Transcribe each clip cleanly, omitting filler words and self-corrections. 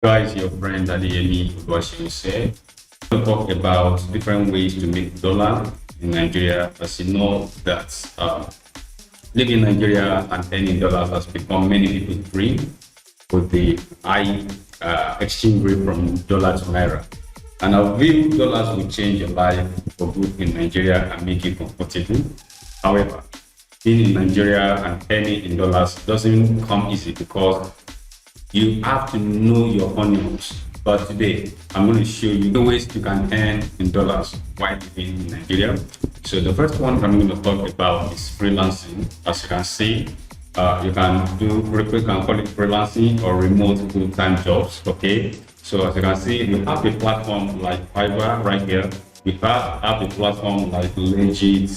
Guys, your friend Adeyemi Oluwaseun said, we'll talk about different ways to make dollar in Nigeria. As you know, that living in Nigeria and earning dollars has become many people's dream with the high exchange rate from dollar to naira. And I view dollars will change your life for good in Nigeria and make you comfortable. However, being in Nigeria and earning in dollars doesn't come easy because you have to know your onions. But today, I'm going to show you the ways you can earn in dollars while living in Nigeria. So the first one I'm going to talk about is freelancing. As you can see, you can call it freelancing or remote full-time jobs. Okay. So as you can see, we have a platform like Fiverr right here. We have a platform like Legit.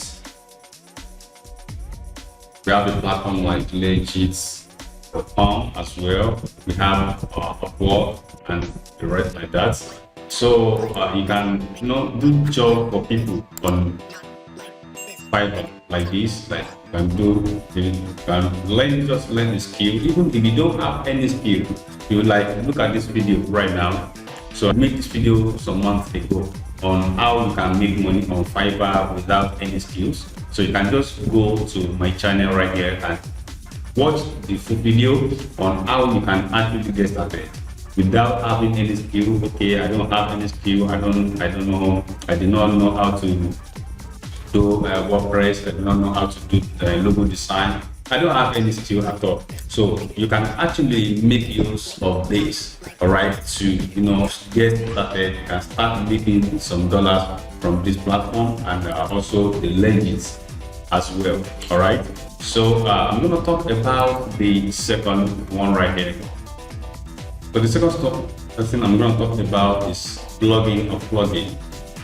We have a platform like Legit.com as well. We have Upwork and the rest like that. So you can do job for people on Fiverr like this. Like you can learn a skill. Even if you don't have any skill, you look at this video right now. So I made this video some months ago on how you can make money on Fiverr without any skills. So you can just go to my channel right here and watch the full video on how you can actually get started without having any skill. Okay, I don't have any skill. I did not know how to do WordPress. I do not know how to do logo design. I don't have any skill at all. So you can actually make use of this, all right, to get started. You can start making some dollars from this platform and also the legends as well. All right. So I'm going to talk about the second one right here. So the second thing I'm going to talk about is blogging or plugging.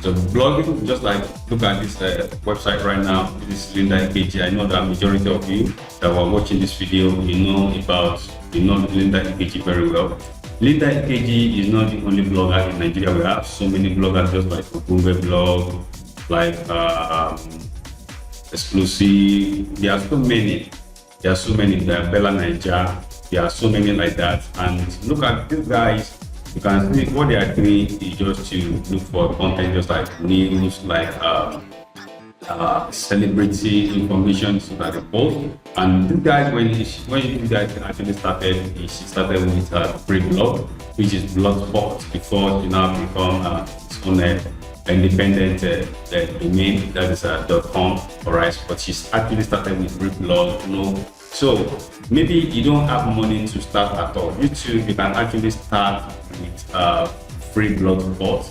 So blogging, just like look at this website right now. This is Linda EKG. I know that majority of you that were watching this video, you know Linda EKG very well. Linda EKG is not the only blogger in Nigeria. We have so many bloggers, just like Google blog, like Exclusive. There are so many. There are Bella Niger. There are so many like that. And look at these guys. You can see what they are doing is just to look for content, just like news, like celebrity information, so that they post. And this guy, when you guys actually started, she started with a free blog, which is Blogspot, before she now become its own independent domain, that is .com. All right, but she's actually started with free blog. So maybe you don't have money to start at all. You can actually start with free blogspot,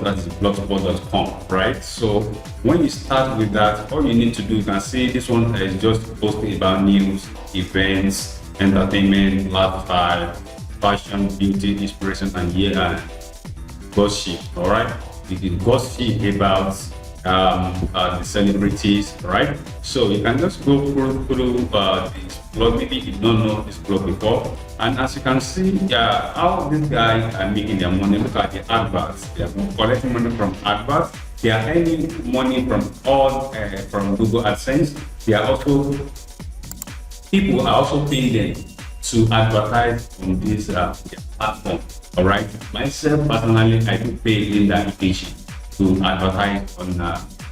that is blogspot.com, right? So when you start with that, all you need to do, you can see this one is just posting about news, events, entertainment, lifestyle, fashion, beauty, inspiration, and gossip. All right, you can gossip about the celebrities, right? So you can just go through this blog. Maybe you don't know this blog before, and as you can see, how these guys are making their money. Look at the adverts. They are collecting money from adverts. They are earning money from from Google AdSense. People are also paying them to advertise on this platform. All right. Myself personally, I do pay Linda EKG to advertise on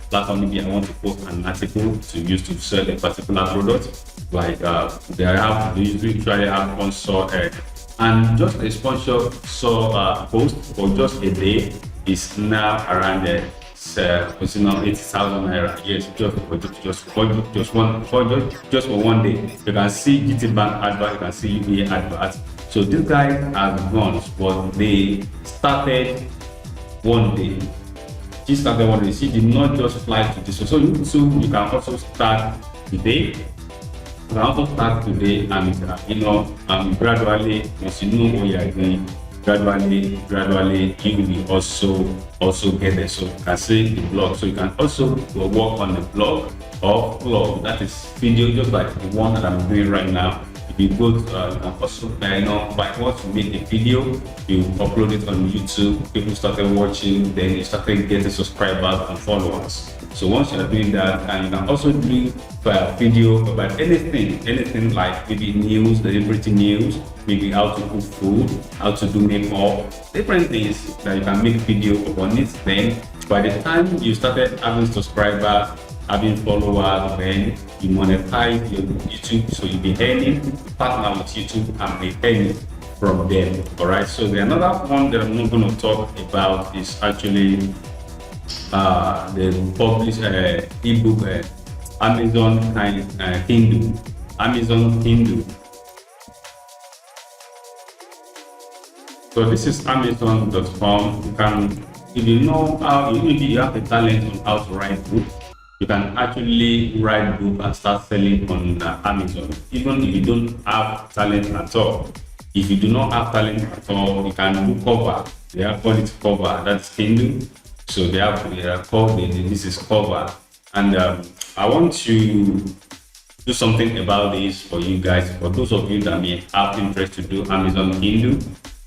platform. Maybe I want to post an article to use to sell a particular product. Like they usually have sponsor and just a sponsor post for just a day is now around 80,000 naira. Yes, just for one day. You can see GT Bank advert, you can see UBA advert. So these guys have gone, but they started one day. She started one day. She did not just fly to this. So you too, you can also start today. You can also start today, and gradually, once you know what you are doing, gradually, you will also get there. So you can see the blog. So you can also work on the blog or blog that is video, just like the one that I'm doing right now. If you go to, you can also, by once you make a video, you upload it on YouTube, people started watching, then you started getting subscribers and followers. So once you're doing that, and you can also do video about anything like maybe news, celebrity news, maybe how to cook food, how to do makeup, different things that you can make video on it. Then by the time you started having subscribers, having followers, then you monetize your YouTube, so you'll be earning, partner with YouTube and be earning from them. All right, so the another one that I'm not going to talk about is actually the published ebook, Amazon Kindle. Amazon Kindle. So this is Amazon.com. You can, if you know how, if you have the talent on how to write books, you can actually write book and start selling on Amazon. Even if you don't have talent at all, if you do not have talent at all, you can do cover. They have called it cover. That's Kindle. So they are called this is cover. And I want to do something about this for you guys. For those of you that may have interest to do Amazon Kindle,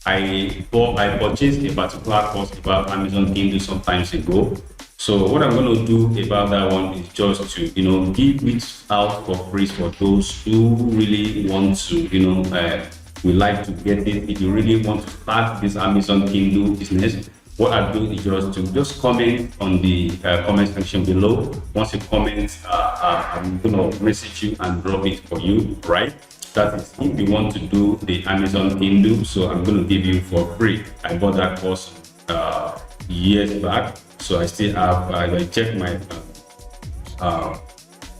I purchased a particular course about Amazon Kindle some times ago. So what I'm going to do about that one is just to, give it out for free for those who really want to, we like to get it. If you really want to start this Amazon Kindle business, what I do is just comment on the comment section below. Once you comment, I'm going to message you and drop it for you, right? That is if you want to do the Amazon Kindle. So I'm going to give you for free. I bought that course years back. So I still have, I check my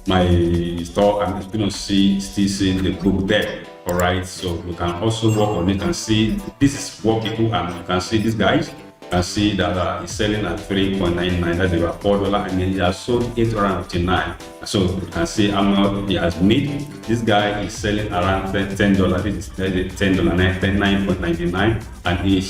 my store, and it's going to still see the book there. All right, so we can also work on it and see this is what people, and you can see these guys. You can see that he's selling at $3.99. That's about $4, and then he has sold $8.59. So you can see how much he has made. This guy is selling around $10. This is $10, $9.99, and he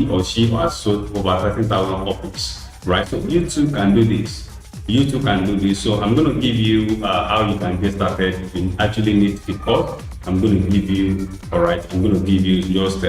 or she has sold over 13,000 copies. Right, so you too can do this. You too can do this. So I'm going to give you how you can get started. If you actually need the course, I'm going to give you. All right, I'm going to give you just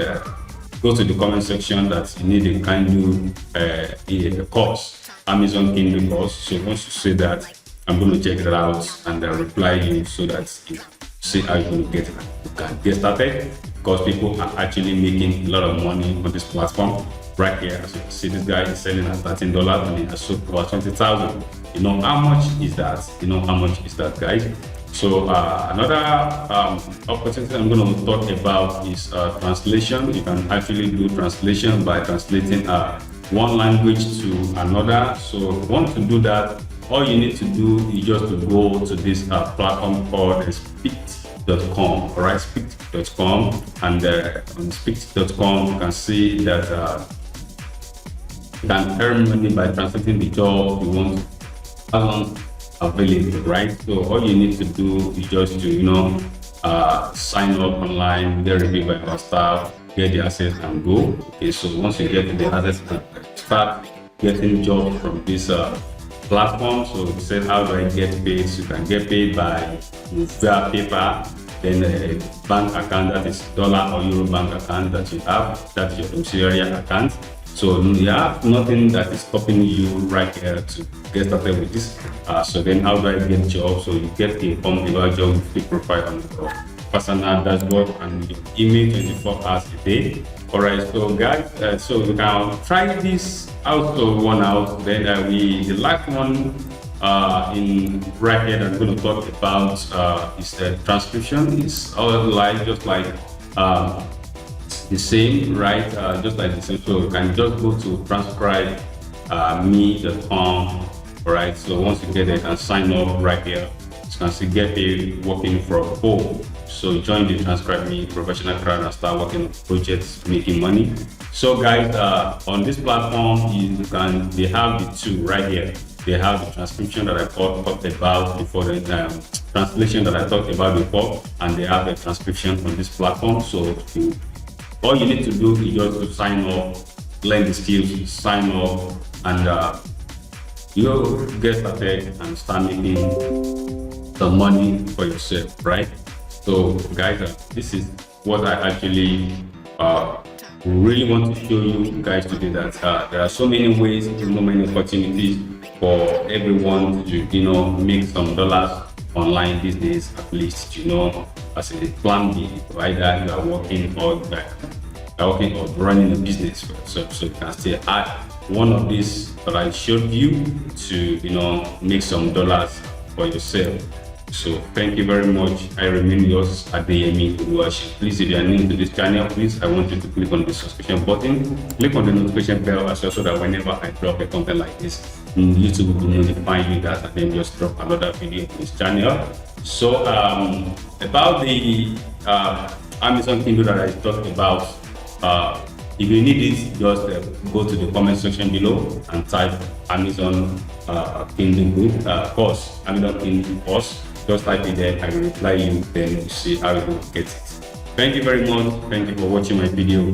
go to the comment section that you need a Kindle a course, Amazon Kindle course. So once you say that, I'm going to check it out and reply you so that you see how you're going to get started, because people are actually making a lot of money on this platform. Right here, as you can see, this guy is selling at $13 and he has sold over 20,000. You know how much is that? You know how much is that, guys? So another opportunity I'm going to talk about is translation. You can actually do translation by translating one language to another. So if you want to do that, all you need to do is just to go to this platform called Speak.com. All right, Speak.com, and on Speak.com you can see that you can earn money by translating the job you want available, right? So all you need to do is just to sign up online, get reviewed by our staff, get the access and go. Okay, so once you get the access, start getting jobs from this platform. So you said, how do I get paid? So you can get paid by via paper, then a bank account, that is dollar or euro bank account that you have, that's your domiciliary account. So you have nothing that is stopping you right here to get started with this. So then how do I get jobs? So you get informed about job with the profile on your personal dashboard and your email 24 hours a day. All right, so guys, so we can try this out. So one out, then the last one in right here that I'm going to talk about is the transcription. It's all like just like the same, right? Just like the same. So you can just go to transcribe me.com. All right, so once you get there, you can sign up right here. You can see get paid working from home. So join the Transcribe Me professional career and start working on projects, making money. So guys, on this platform, they have the two right here. They have the transcription that I talked about before, the translation that I talked about before, and they have the transcription on this platform. So all you need to do is just to sign up, learn the skills, sign up, and you'll get started and start making some money for yourself, right? So guys, this is what I actually really want to show you guys today, that there are so many ways, many opportunities for everyone to make some dollars online these days, at least as a plan B, either you are working or running a business for yourself, so you can still add one of these that I showed you to make some dollars for yourself. So thank you very much. I remain yours, Adeyemi Oluwaseun. Please, if you are new to this channel, please, I want you to click on the subscription button, click on the notification bell as well, so that whenever I drop a content like this, YouTube will notify you that I then just drop another video on this channel. So about the Amazon Kindle that I talked about, if you need it, just go to the comment section below and type Amazon Kindle course, Amazon Kindle course. Just type it there, I will reply you, then you see how you will get it. Thank you very much. Thank you for watching my video.